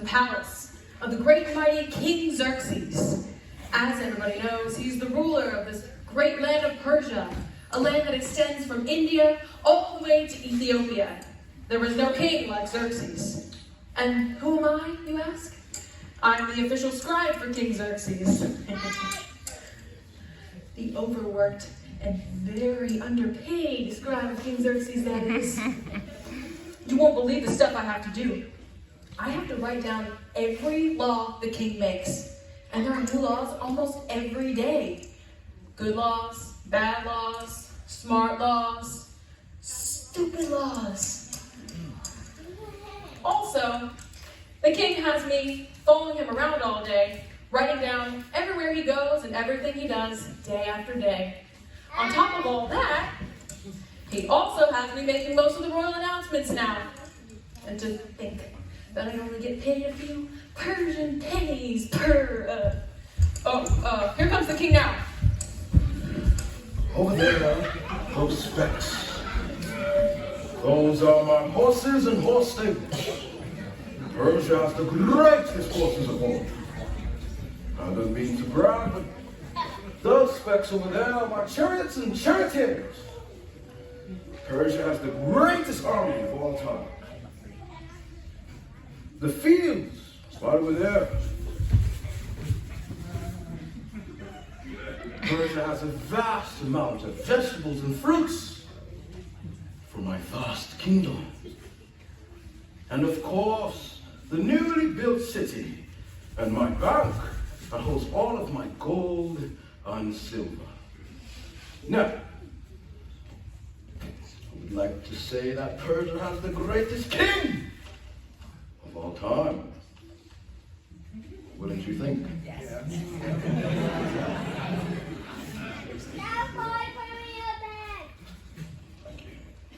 palace of the great and mighty King Xerxes. As everybody knows, he's the ruler of this great land of Persia, a land that extends from India all the way to Ethiopia. There was no king like Xerxes. And who am I, you ask? I'm the official scribe for King Xerxes. The overworked and very underpaid scribe of King Xerxes, that is. You won't believe the stuff I have to do. I have to write down every law the king makes. And there are new laws almost every day. Good laws, bad laws, smart laws, stupid laws. Also, the king has me following him around all day, writing down everywhere he goes and everything he does day after day. On top of all that, he also has me making most of the royal announcements now. And to think that I only get paid a few Persian pennies per, here comes the king now. Over there, those specks. Those are my horses and horse stables. Persia has the greatest horses of all. I don't mean to brag, but those specks over there are my chariots and charioteers. Persia has the greatest army of all time. The fields, right over there. Persia has a vast amount of vegetables and fruits for my vast kingdom. And of course, the newly built city and my bank that holds all of my gold and silver. Now, I would like to say that Persia has the greatest king of all time. Wouldn't you think? Yes.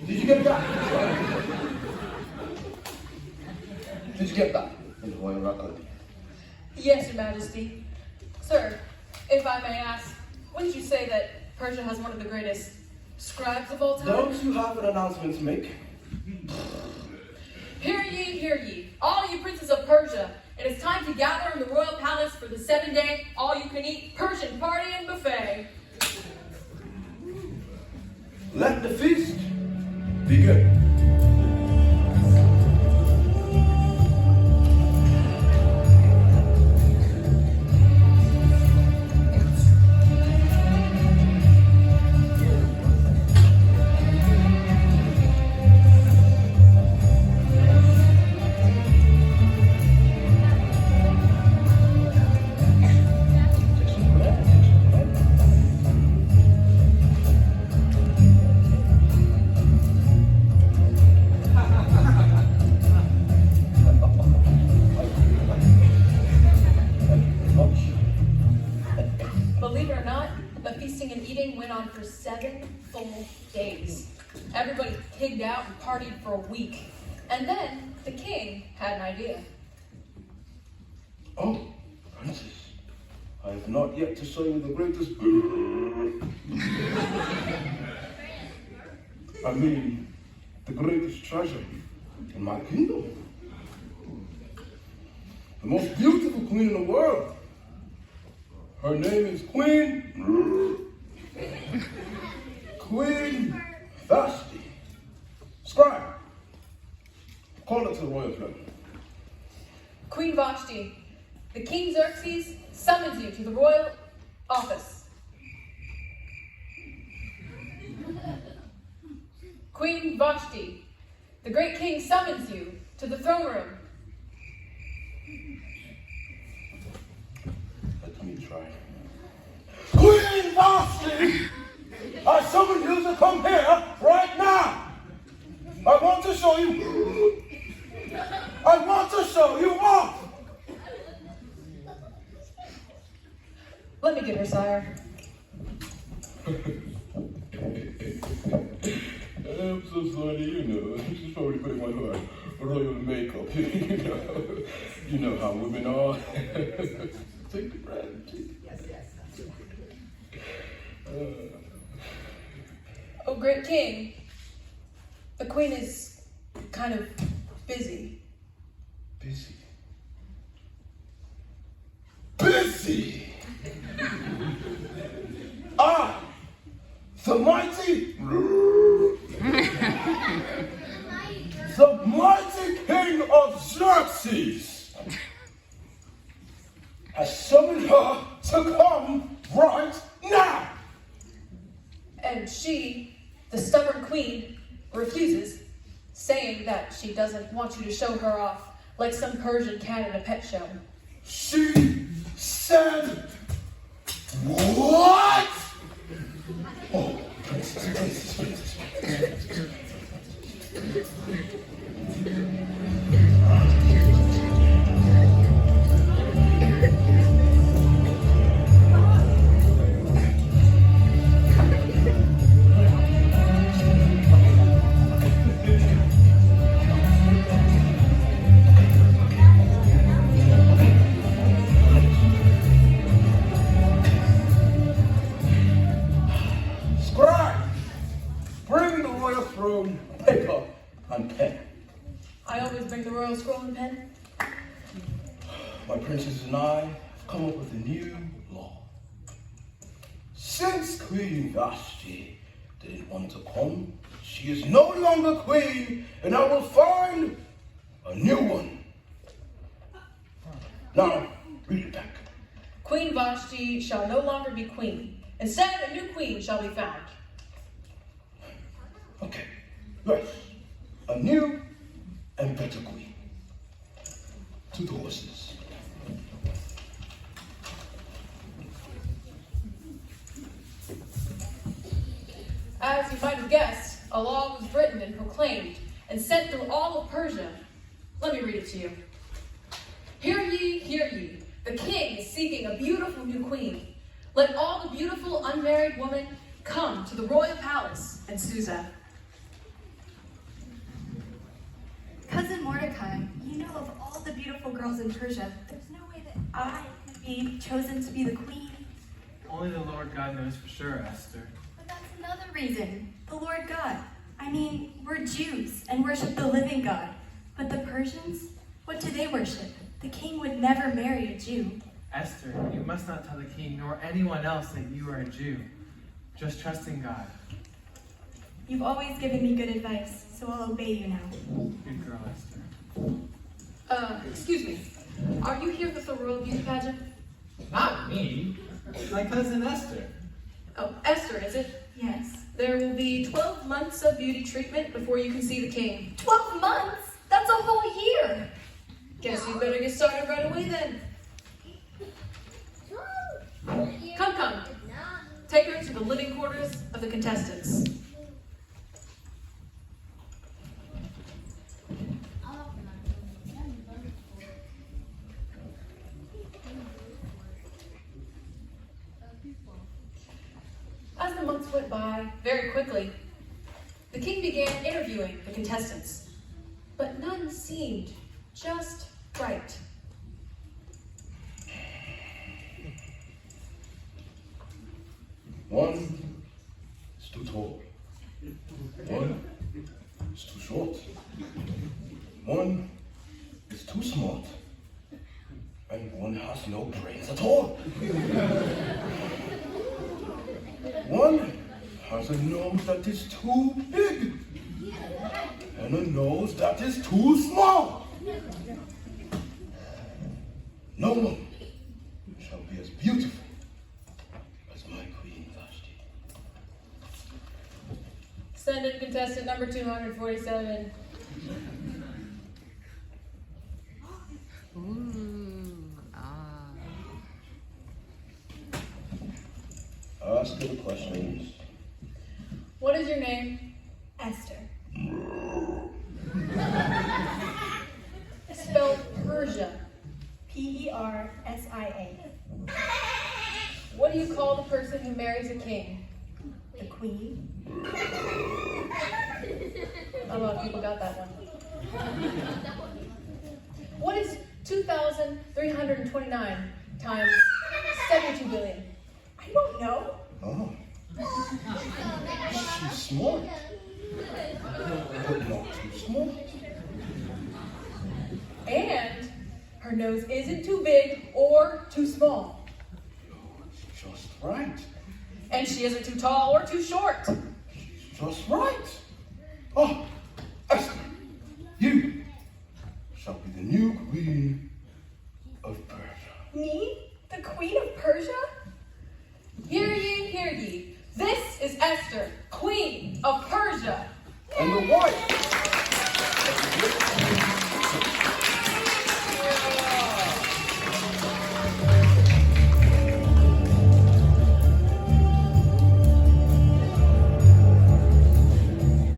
Did you get that? Did you get that? In Royal Record. Yes, Your Majesty. Sir, if I may ask, wouldn't you say that Persia has one of the greatest scribes of all time? Don't you have an announcement to make? Hear ye, all you princes of Persia. It is time to gather in the royal palace for the 7-day, all-you-can-eat Persian party and buffet. Let the feast begin. Believe it or not, the feasting and eating went on for 7 full days. Everybody pigged out and partied for a week. And then the king had an idea. Oh, Princess, I have not yet to show you the greatest. I mean, the greatest treasure in my kingdom. The most beautiful queen in the world. Her name is Queen Vashti. Scribe, call it to the royal presence. Queen Vashti, the King Xerxes summons you to the royal office. Queen Vashti, the great king summons you to the throne room. Let me try. Queen Vashti! I summon you to come here right now! I want to show you. I want to show you off! Let me get her, sire. I'm so sorry, she's probably putting on her royal makeup, You know how women are. Take the bread. Yes. Oh, great king, the queen is kind of busy. Busy? busy. I, the mighty, the mighty king of Xerxes, has summoned her to come right now. And she, the stubborn queen, refuses, saying that she doesn't want you to show her off like some Persian cat at a pet show. She said, what? Oh, princess. Scribe, bring the royal throne, paper, and pen. I always bring the royal scroll and pen. My princess and I have come up with a new law. Since Queen Vashti didn't want to come, she is no longer queen, and I will find a new one. Now, read it back. Queen Vashti shall no longer be queen. Instead, a new queen shall be found. Okay, yes, a new and better queen. To the horses. As you might have guessed, a law was written and proclaimed and sent through all of Persia. Let me read it to you. Hear ye, hear ye. The king is seeking a beautiful new queen. Let all the beautiful unmarried women come to the royal palace in Susa. Cousin Mordecai, you know of all the beautiful girls in Persia, there's no way that I could be chosen to be the queen. Only the Lord God knows for sure, Esther. But that's another reason. The Lord God. I mean, we're Jews and worship the living God. But the Persians, what do they worship? The king would never marry a Jew. Esther, you must not tell the king nor anyone else that you are a Jew. Just trust in God. You've always given me good advice, so I'll obey you now. Good girl, Esther. Excuse me. Are you here with the royal beauty pageant? Not me. My cousin Esther. Oh, Esther, is it? Yes. There will be 12 months of beauty treatment before you can see the king. 12 months? That's a whole year. Guess you better get started right away then. Come, come. Take her to the living quarters of the contestants. As the months went by, very quickly, the king began interviewing the contestants, but none seemed just right. One is too tall. One is too short. One is too smart. And one has no brains at all. One has a nose that is too big. And a nose that is too small. No one shall be as beautiful as my Queen Vashti. Send in contestant number 247. Ask her the questions. What is your name? Esther. Spelled Persia. Persia. What do you call the person who marries a king? The queen. A lot of people got that one. What is 2,329 times 72 billion? I don't know. Oh. She's smart. But not too smart. And her Her nose isn't too big or too small. It's just right. And she isn't too tall or too short. Just right. Oh, Esther, you shall be the new queen of Persia. Me? The Queen of Persia? Hear ye, hear ye. This is Esther, Queen of Persia. And the wife